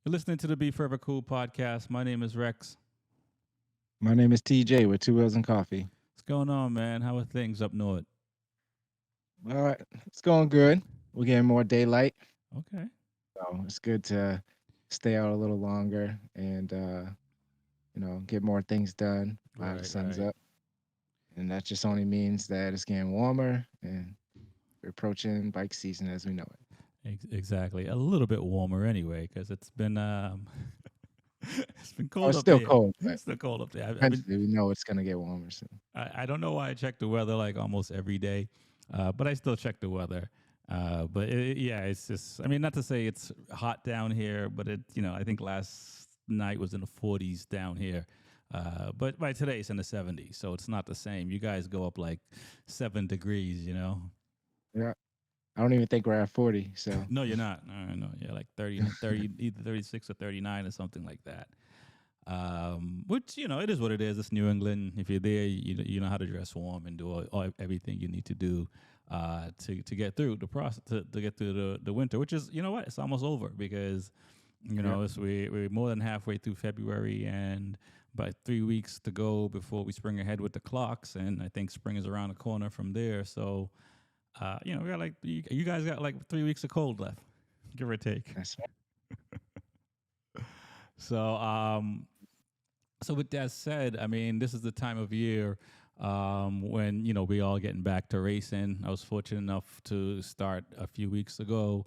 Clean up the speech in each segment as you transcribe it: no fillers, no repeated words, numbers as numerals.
You're listening to the B4evaKool podcast. My name is Rex. My name is TJ with Two Wheels and Coffee. What's going on, man? How are things up north? All right, it's going good. We're getting more daylight, Okay. so it's good to stay out a little longer and get more things done while the Right, sun's right. up. And that just only means that it's getting warmer and we're approaching bike season as we know it. Exactly. A little bit warmer anyway, because it's been it's been Oh, cold it's up still there. cold, but It's still cold up there. eventually we know it's gonna get warmer soon. I don't know why I check the weather like almost every day, but I still check the weather. Yeah, it's just. I mean, not to say it's hot down here, but I think last night was in the 40s down here. But by today it's in the 70s, so it's not the same. You guys go up like 7 degrees, you know. Yeah, I don't even think we're at 40. So No, you're not. No, no, you're like 30, either 36 or 39 or something like that. Which it is what it is. It's New England. If you're there, you know how to dress warm and do everything you need to do to get through the process to get through the winter. Which is what, it's almost over because yeah, we're more than halfway through February and about 3 weeks to go before we spring ahead with the clocks. And I think spring is around the corner from there. So we got like you guys got like 3 weeks of cold left, give or take. that's right. So with that said, I mean, this is the time of year when we all getting back to racing. I was fortunate enough to start a few weeks ago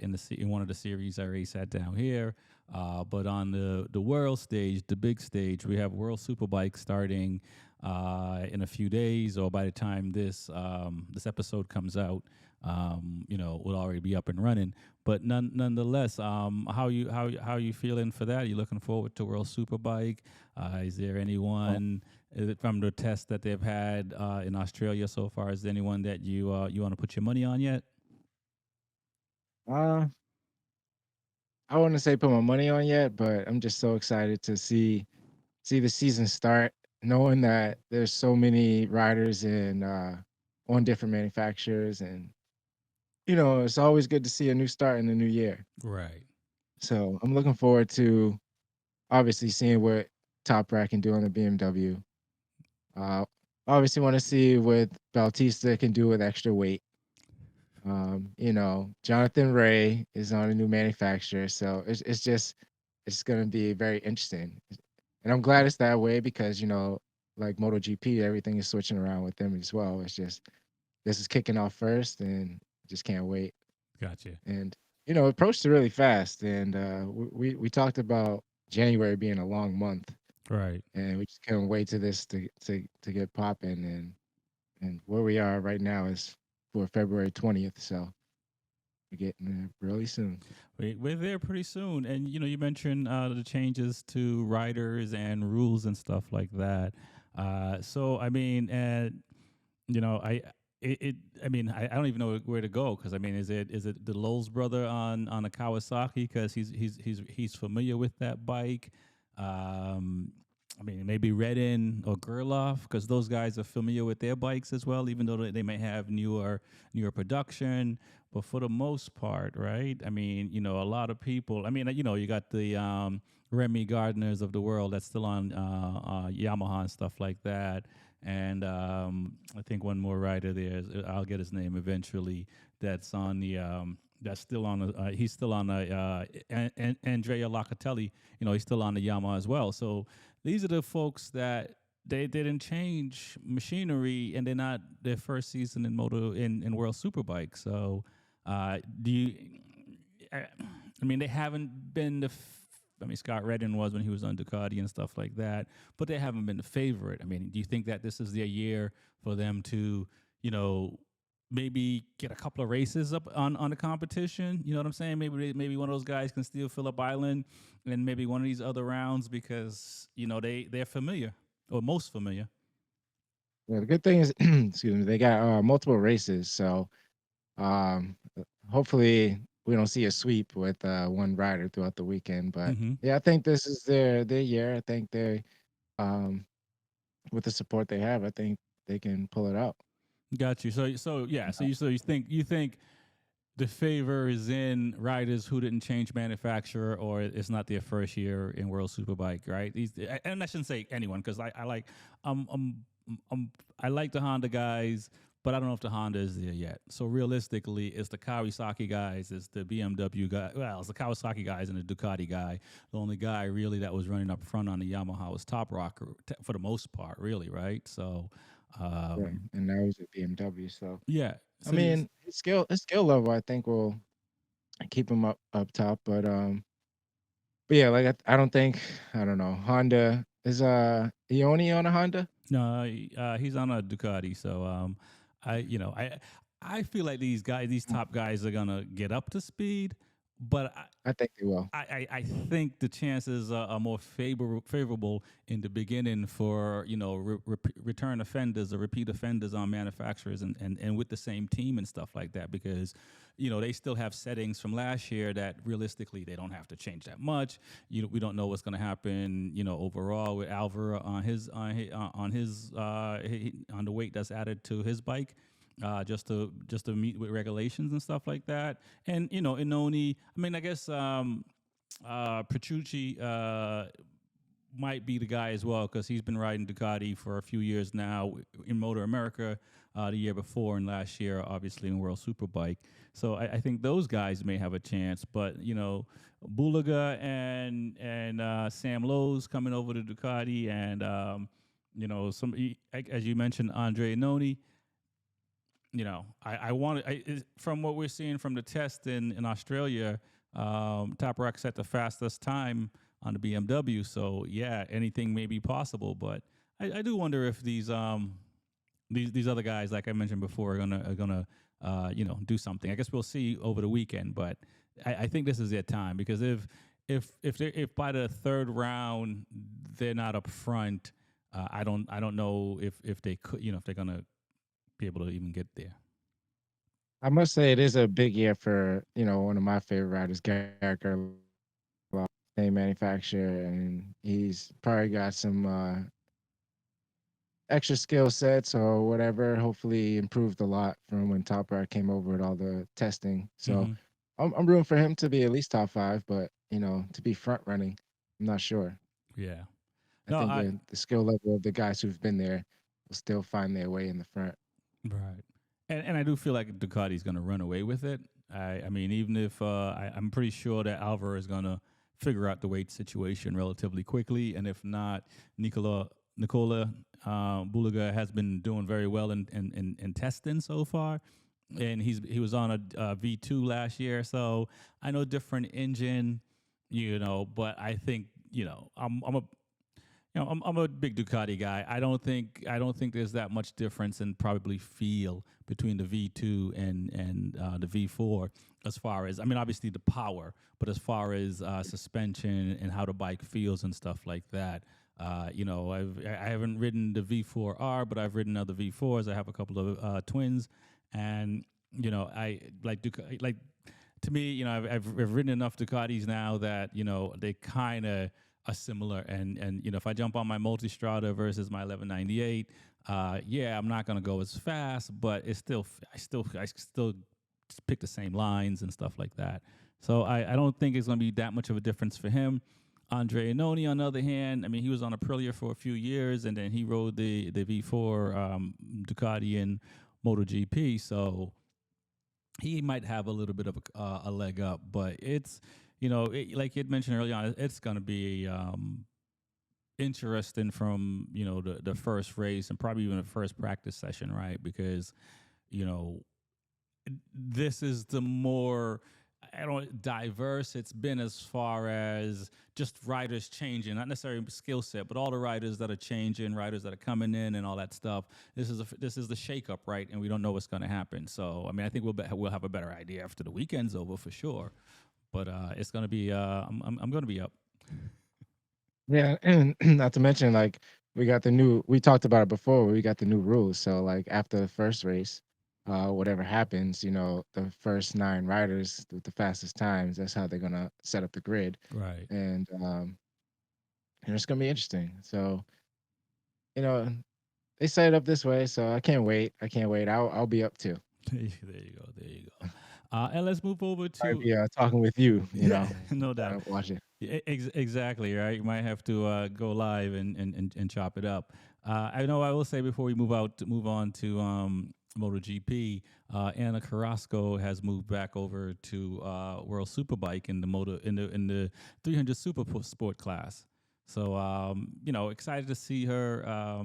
in one of the series I race at down here. But on the world stage, the big stage, we have World Superbike starting in a few days, or by the time this episode comes out, we'll already be up and running. But nonetheless, how you feeling for that? Are you looking forward to World Superbike? Is there Oh, anyone from the test that they've had in Australia so far? Is there anyone that you want to put your money on yet? uh, I wouldn't say put my money on yet, but I'm just so excited to see the season start, knowing that there's so many riders in on different manufacturers, and it's always good to see a new start in the new year. Right. So I'm looking forward to obviously seeing what Top Rack can do on the BMW. Uh, Obviously want to see what Bautista can do with extra weight. Jonathan Ray is on a new manufacturer, so it's gonna be very interesting. And I'm glad it's that way because, like MotoGP, everything is switching around with them as well. It's just this is kicking off first and just can't wait. Gotcha. And it approached it really fast. And we talked about January being a long month, Right. and we just couldn't wait to this to get popping. And where we are right now is for February 20th, so we're getting there really soon. We're there pretty soon, and you mentioned the changes to riders and rules and stuff like that. So I mean, I it I mean I don't even know where to go because I mean is it the Lowe's brother on a Kawasaki because he's familiar with that bike. Um, I mean maybe Redden or Gerloff because those guys are familiar with their bikes as well, even though they may have newer production. But for the most part, right? I mean, a lot of people. I mean, you got the Remy Gardners of the world that's still on Yamaha and stuff like that. And I think one more rider there. I'll get his name eventually. That's on the. That's still on. He's still on the. Andrea Locatelli. He's still on the Yamaha as well. So these are the folks that they didn't change machinery, and they're not their first season in World Superbike. So do you? I mean, they haven't been I mean, Scott Redden was when he was on Ducati and stuff like that, but they haven't been the favorite. I mean, do you think that this is their year for them to, you know, maybe get a couple of races up on the competition? You know what I'm saying? Maybe one of those guys can steal Phillip Island, and maybe one of these other rounds because they're familiar or most familiar. Yeah, the good thing is, excuse me, they got multiple races, so hopefully we don't see a sweep with one rider throughout the weekend. But Mm-hmm. yeah, I think this is their year. I think um, with the support they have, I think they can pull it out. Got you. So yeah. You So know? you think the favor is in riders who didn't change manufacturer or it's not their first year in World Superbike, right? And I shouldn't say anyone because I like um um I like the Honda guys, but I don't know if the Honda is there yet. So realistically, it's the Kawasaki guys, it's the BMW guy. Well, it's the Kawasaki guys and the Ducati guy. The only guy really that was running up front on the Yamaha was Top Rocker for the most part, really, right? So, Yeah, um, and now he's at BMW. So yeah. I So mean, his skill level, I think, will keep him up top. But yeah, like I don't think I don't know. Honda is Ioni on a Honda? no, he's on a Ducati, so I feel like these guys, these Mm, top guys, are gonna get up to speed, but I think they will. I think the chances are more favorable in the beginning for return offenders or repeat offenders on manufacturers and with the same team and stuff like that because they still have settings from last year that realistically they don't have to change that much. We don't know what's going to happen overall with Alvaro on the weight that's added to his bike. Just to meet with regulations and stuff like that, and Inoni. I mean, I guess Petrucci might be the guy as well because he's been riding Ducati for a few years now in Motor America the year before and last year, obviously in World Superbike. So I think those guys may have a chance, but Bulaga and Sam Lowe's coming over to Ducati, and as you mentioned, Andre Noni. I want from what we're seeing from the test in Australia, Top Rock set the fastest time on the BMW. So yeah, anything may be possible. But I do wonder if these other guys, like I mentioned before, are gonna do something. I guess we'll see over the weekend. But I think this is their time because if by the third round they're not up front, I don't know if they could if they're gonna be able to even get there. I must say it is a big year for one of my favorite riders, Garrett Gerlach, same manufacturer, and he's probably got some extra skill sets or whatever. Hopefully, improved a lot from when Top Rat came over with all the testing. So Mm-hmm. I'm rooting for him to be at least top five, but to be front running, I'm not sure. Yeah. I No, think I the skill level of the guys who've been there will still find their way in the front. right, and I do feel like Ducati's going to run away with it. I mean, even if I'm pretty sure that Alvaro is going to figure out the weight situation relatively quickly, and if not, Nicola Bulaga has been doing very well in testing so far. And he was on a V2 last year, so I know different engine, but I think I'm a big Ducati guy. I don't think there's that much difference in probably feel between the V2 and the V4 as far as obviously the power, but as far as suspension and how the bike feels and stuff like that. I haven't ridden the V4R, but I've ridden other V4s. I have a couple of twins, and I like like to me, I've ridden enough Ducatis now that they kind of are similar. And if I jump on my Multistrada versus my 1198, yeah, I'm not gonna go as fast, but it's still I still pick the same lines and stuff like that. So I don't think it's gonna be that much of a difference for him. Andre Anoni, on the other hand, I mean, he was on Aprilia for a few years, and then he rode the V4 Ducati in MotoGP. So he might have a little bit of a leg up, but it's like you had mentioned earlier on, it's going to be interesting from the first race and probably even the first practice session, right? Because you know this is the more I don't diverse it's been as far as just riders changing, not necessarily skill set, but all the riders that are changing, riders that are coming in, and all that stuff. This is the shakeup, right? And we don't know what's going to happen. So I mean, I think we'll have a better idea after the weekend's over for sure. But it's going to be I'm going to be up. Yeah, and not to mention, like, we talked about it before, we got the new rules. So, like, after the first race, whatever happens, the first 9 riders with the fastest times, that's how they're gonna set up the grid. Right. And it's gonna be interesting. So, you know, they set it up this way, so I can't wait. I can't wait. I'll be up too. There you go. There you go. And let's move over I'd to be talking with you, yeah, no doubt. watching. Exactly right. You might have to go live and chop it up. I know. I will say before we move on to MotoGP, Anna Carrasco has moved back over to World Superbike in the in the 300 Super Sport class. So excited to see her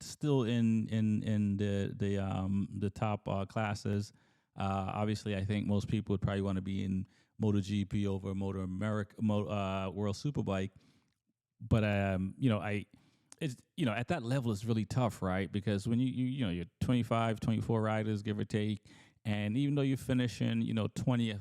still in the top classes. Obviously, I think most people would probably want to be in MotoGP over World Superbike. But it's at that level it's really tough, right? Because when you're 25, 24 riders, give or take, and even though you're finishing 20th,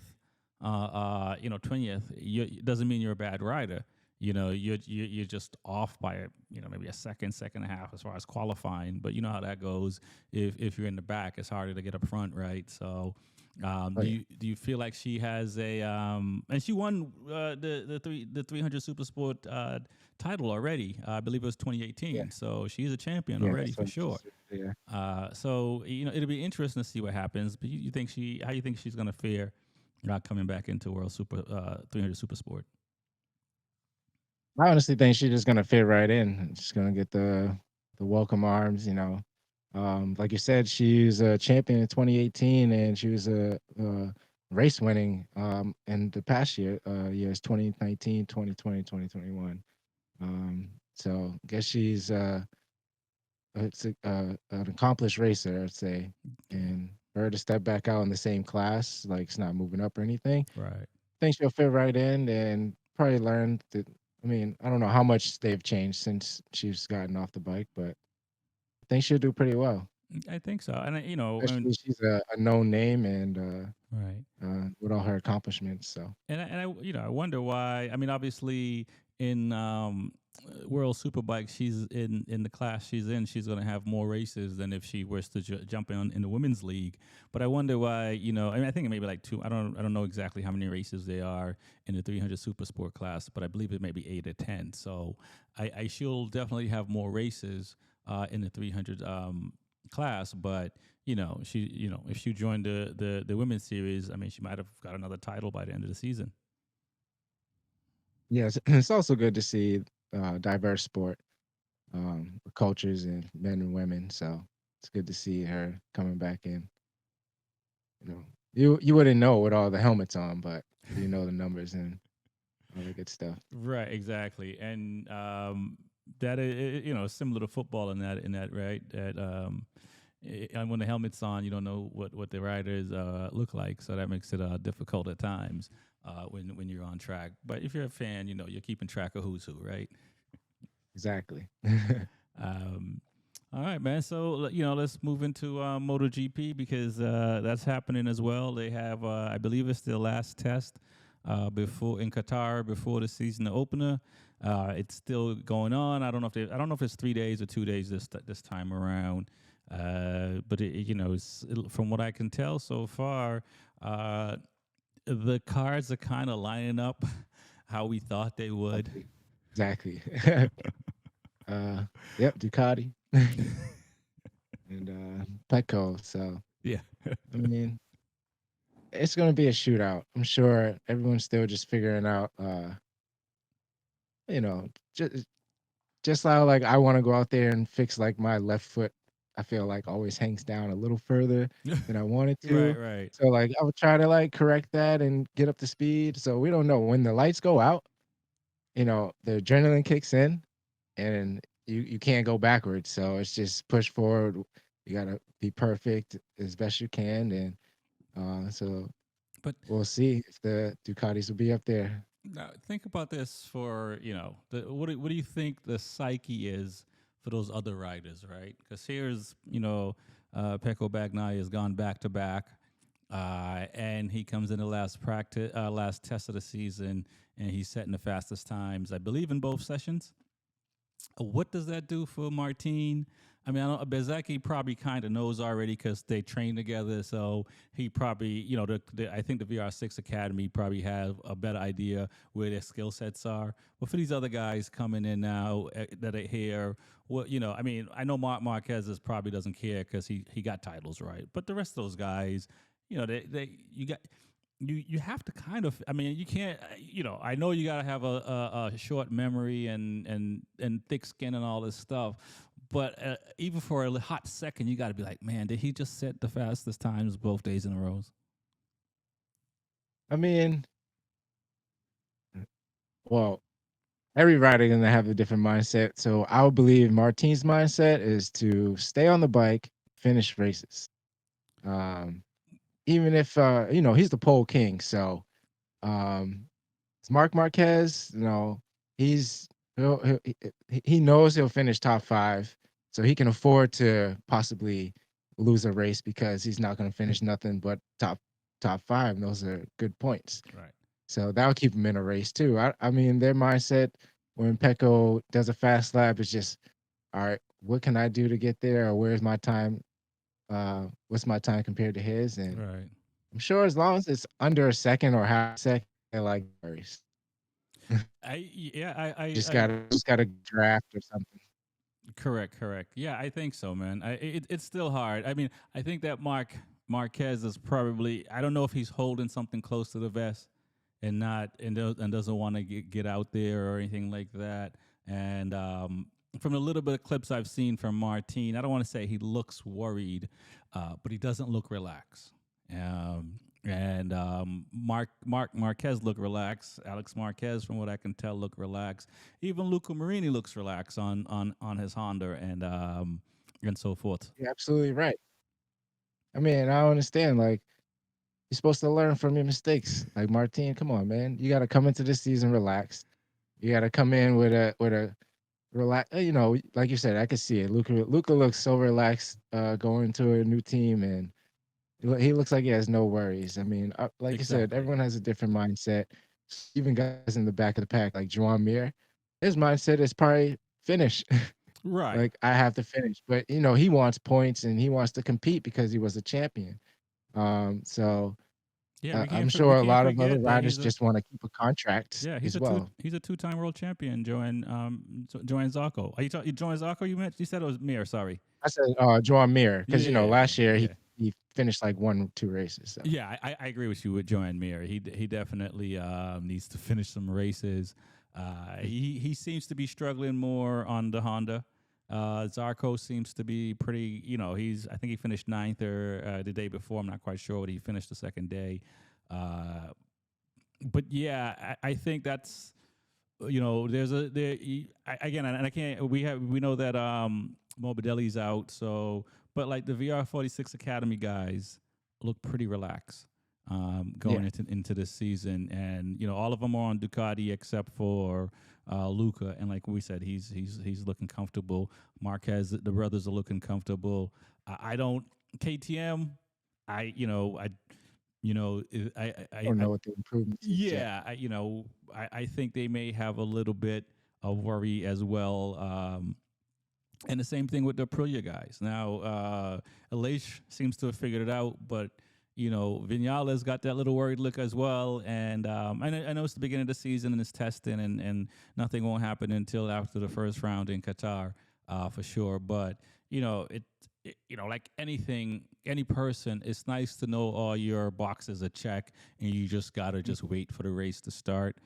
20th, it doesn't mean you're a bad rider. You're just off by maybe a second and a half as far as qualifying. But you know how that goes. If you're in the back, it's harder to get up front, right? So Oh yeah, do you feel like she has a and she won the 300 Super Sport title already? I believe it was yeah, 2018. So she's a champion yeah. already That's for what sure. yeah. So it'll be interesting to see what happens. But you think how you think she's going to fare coming back into World Super 300 Super Sport? I honestly think she's just gonna fit right in. She's gonna get the welcome arms. Like you said, she's a champion in 2018, and she was a race winning in the past years 2019, 2020, 2021. So I guess she's an accomplished racer, I'd say, Okay. and for her to step back out in the same class, like it's not moving up or anything. Right. Think she'll fit right in and probably learn that. I mean, I don't know how much they've changed since she's gotten off the bike, but I think she'll do pretty well. I think so. And Especially she's a known name and right. with all her accomplishments. So I wonder why. I mean, obviously, in World Superbike, she's in the class she's in. She's going to have more races than if she was to jump in the women's league. But I wonder why. I mean, I think it may be like two. I don't know exactly how many races they are in the 300 Super Sport class, but I believe it may be 8 or 10. So she'll definitely have more races in the 300 class, but if she joined the women's series, I mean, she might have got another title by the end of the season. yes, it's also good to see diverse sport with cultures and men and women. So it's good to see her coming back in. You wouldn't know with all the helmets on, but you know the numbers and all the good stuff. Right, exactly, and that similar to football in that right that and when the helmet's on, you don't know what the riders look like, so that makes it difficult at times when you're on track. But if you're a fan, you're keeping track of who's who, right? Exactly. Um, all right, man. So let's move into MotoGP because that's happening as well. They have, I believe, it's their last test before in Qatar before the season opener. It's still going on. I don't know if it's 3 days or 2 days this time around. But from what I can tell so far, the cards are kind of lining up how we thought they would. Exactly. Yep, Ducati and Petco. So Yeah. I mean, it's gonna be a shootout. I'm sure everyone's still just figuring out. You know, just how like I want to go out there and fix like my left foot. I feel like always hangs down a little further than I wanted Right, to. right. So like I would try to like correct that and get up to speed. So we don't know when the lights go out. The adrenaline kicks in and you can't go backwards. So it's just push forward. You gotta be perfect as best you can, and so But we'll see if the Ducatis will be up there. now think about this for what do you think the psyche is for those other riders, right? Because here's Pecco Bagnaia has gone back to back, and he comes in the last test of the season, and he's setting the fastest times, I believe, in both sessions. What does that do for Martin? I mean, I know Bezecchi probably kind of knows already because they train together. So he probably, I think the VR6 Academy probably have a better idea where their skill sets are. But for these other guys coming in now that are here, I mean, I know Mark Marquez probably doesn't care because he got titles, right? But the rest of those guys, they you got you have to kind of, I mean, you can't, I know you got to have a short memory and thick skin and all this stuff, but even for a hot second you got to be like, man, did he just set the fastest times both days in a row? I mean, well, every rider gonna have a different mindset. So I would believe Martin's mindset is to stay on the bike, finish races. Um, Even if he's the pole king. So um Mark Marquez, he's he knows he'll finish top five, so he can afford to possibly lose a race because he's not going to finish nothing but top five. And those are good points, Right. so that'll keep him in a race too. I mean, their mindset when Pecco does a fast lap is just, all right, what can I do to get there, or where's my time? What's my time compared to his? And Right. I'm sure as long as it's under a second or half a second, like race. I yeah Just gotta draft or something. Correct, correct. Yeah, I think so, man. It's still hard. I mean, I think that Marquez is probably, I don't know if he's holding something close to the vest and not and doesn't want to get out there or anything like that. And from the little bit of clips I've seen from Martin, I don't want to say he looks worried, but he doesn't look relaxed. And Mark Marquez look relaxed. Alex Marquez, from what I can tell, look relaxed. Even Luca Marini looks relaxed on his Honda and so forth. You're absolutely right. I mean, I don't understand, like, you're supposed to learn from your mistakes. Like, Martin, come on, man. You gotta come into this season relaxed. You gotta come in with a relax, like you said, I could see it. Luca looks so relaxed, going to a new team, and he looks like he has no worries. I mean, like you said, Exactly. everyone has a different mindset. Even guys in the back of the pack, like Joan Mir, his mindset is probably finish. Right. Like, I have to finish, but he wants points and he wants to compete because he was a champion. So Yeah, I'm we sure a can't lot of other forget that riders just want to keep a contract yeah, as well. he's a two-time world champion, Joanne Zarco. Are you talking Joanne Zarco? You said it was Mir. Sorry. I said Joan Mir because Yeah, last year yeah. he finished like 1 or 2 races. So Yeah, I agree with you with Joan Mir. He definitely needs to finish some races. He seems to be struggling more on the Honda. Zarco seems to be pretty. I think he finished ninth or the day before. I'm not quite sure what he finished the second day. Uh, but yeah, I think that's there's a there again, and I can't. We know that Morbidelli's out, so but like the VR46 Academy guys look pretty relaxed yeah, going into this season, and all of them are on Ducati except for Luca, and like we said, he's looking comfortable. Marquez, the brothers are looking comfortable. I don't KTM. I you know I you know I don't know what the improvements is yet. yeah, I think they may have a little bit of worry as well. And the same thing with the Aprilia guys. Now, Elish seems to have figured it out, but Vinales got that little worried look as well. And I know it's the beginning of the season and it's testing, and nothing won't happen until after the first round in Qatar, for sure. But like anything, any person, it's nice to know all your boxes are checked, and you just gotta just wait for the race to start.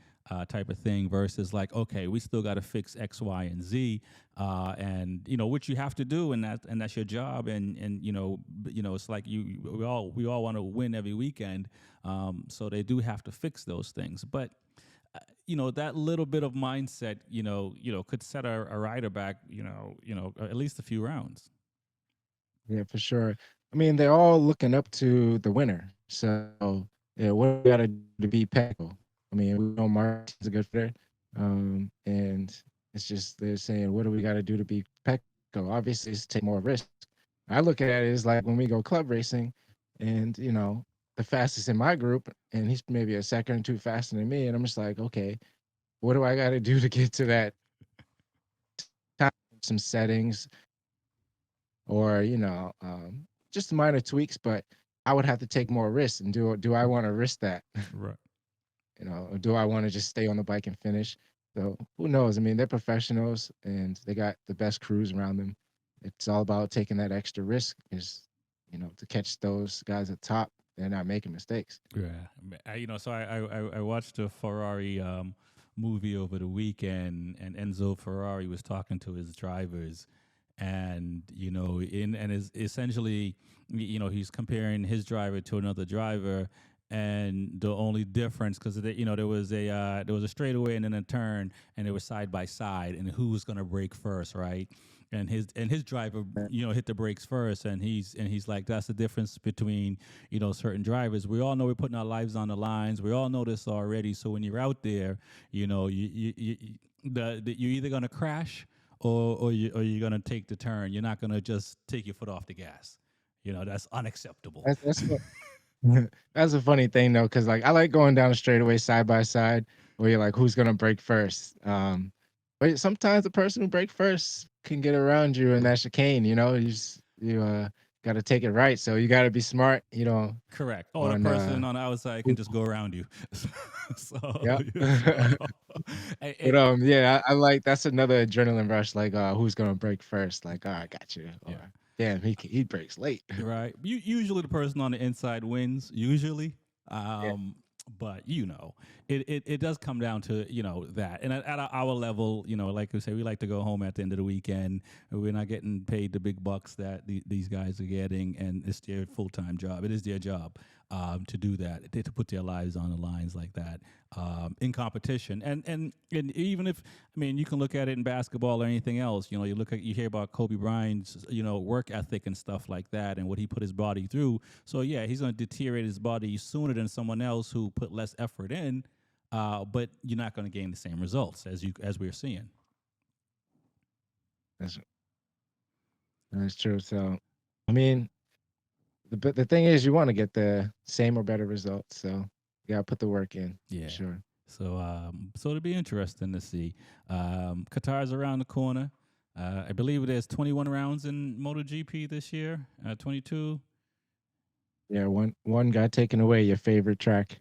Type of thing versus like, okay, we still got to fix X, Y, and Z, and what you have to do, and that's your job, and it's like we all want to win every weekend, so they do have to fix those things, but that little bit of mindset, could set a rider back, at least a few rounds. Yeah, for sure. I mean, they're all looking up to the winner. So yeah, what do we got to do to beat Pecco? I mean, we know Martin's a good fitter, and it's just they're saying, what do we got to do to beat Pecco? Obviously, it's take more risk. I look at it as like when we go club racing, and the fastest in my group, and he's maybe a second or two faster than me, and I'm just like, okay, what do I got to do to get to that time? Some settings, or just minor tweaks, but I would have to take more risks. And do I want to risk that? Right. Or do I want to just stay on the bike and finish? So who knows? I mean, they're professionals and they got the best crews around them. It's all about taking that extra risk, is to catch those guys at top. they're not making mistakes. Yeah, so I watched a Ferrari movie over the weekend, and Enzo Ferrari was talking to his drivers, and is essentially, he's comparing his driver to another driver, and the only difference, because there was a straightaway and then a turn, and they were side by side, and who was going to brake first, right? And his driver, hit the brakes first, and he's like, that's the difference between certain drivers. We all know we're putting our lives on the lines. We all know this already. So when you're out there, you're either gonna crash, or you're gonna take the turn. You're not gonna just take your foot off the gas. That's unacceptable. That's what that's a funny thing though, because like I like going down the straightaway side by side where you're like, who's gonna break first? But sometimes the person who break first can get around you in that chicane, you got to take it right. So you got to be smart, Correct. Or the on person on the outside can just go around you. so, yeah. so But yeah, I like that's another adrenaline rush. Like, who's gonna break first? Like, oh, I got you. yeah. Or damn, he breaks late. Right. Usually the person on the inside wins. Usually, Yeah, but it does come down to that. And at our level, like we say, we like to go home at the end of the weekend. We're not getting paid the big bucks that these guys are getting, and it's their full time job. It is their job to do that, to put their lives on the lines like that in competition. And even if, you can look at it in basketball or anything else. You hear about Kobe Bryant's work ethic and stuff like that, and what he put his body through. So yeah, he's going to deteriorate his body sooner than someone else who put less effort in. But you're not going to gain the same results as we're seeing. that's that's true. So, I mean, but the thing is, you want to get the same or better results. So you gotta put the work in for Yeah. sure. So it'll be interesting to see. Qatar's around the corner. I believe there's 21 rounds in MotoGP this year. 22. Yeah, one got taken away. Your favorite track.